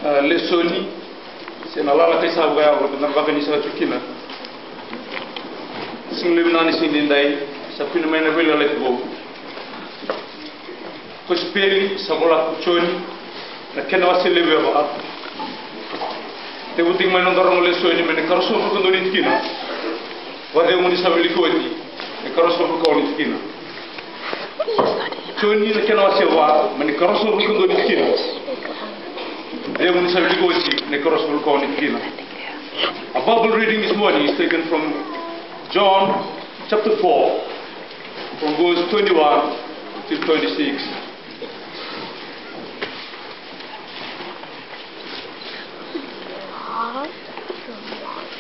lesoni sena lala kay sabu ga yago na bakani sa tukina singlim nani singindai sa pinu mena velo let go ko speli sa bola kuchoni na kena wasilebe ba te buting mena dorong lesoni mena karoso ko ndoni tukina wade muni sa velikoti e karoso ko ndoni tukina choni na kena wasewa mena karoso ko ndoni tukina a Bible reading this morning is taken from John chapter 4, from verse 21 to 26.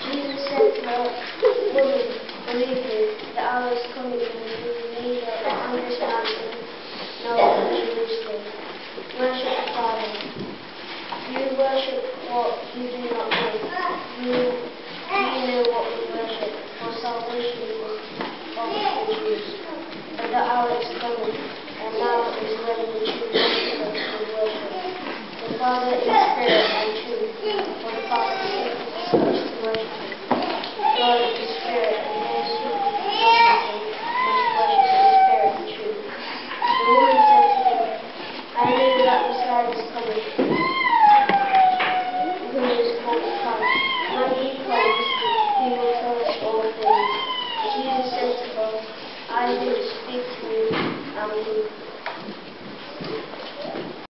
Jesus said to her, "Woman, believe me, the hour is coming when you will neither understand nor understand. Worship the Father. You worship what you do not know. You know what we worship, for salvation is of the Jews. But the hour is coming, and now is when the true worshippers will worship. The Father is spirit and truth, for the Father seeks such to worship him. God is spirit, and those who worship him must worship in spirit and truth." The woman said to him, "I know that Messiah is coming, who is called Christ. When he comes, he will tell us all things." Jesus said to her, "I who speak to you am he."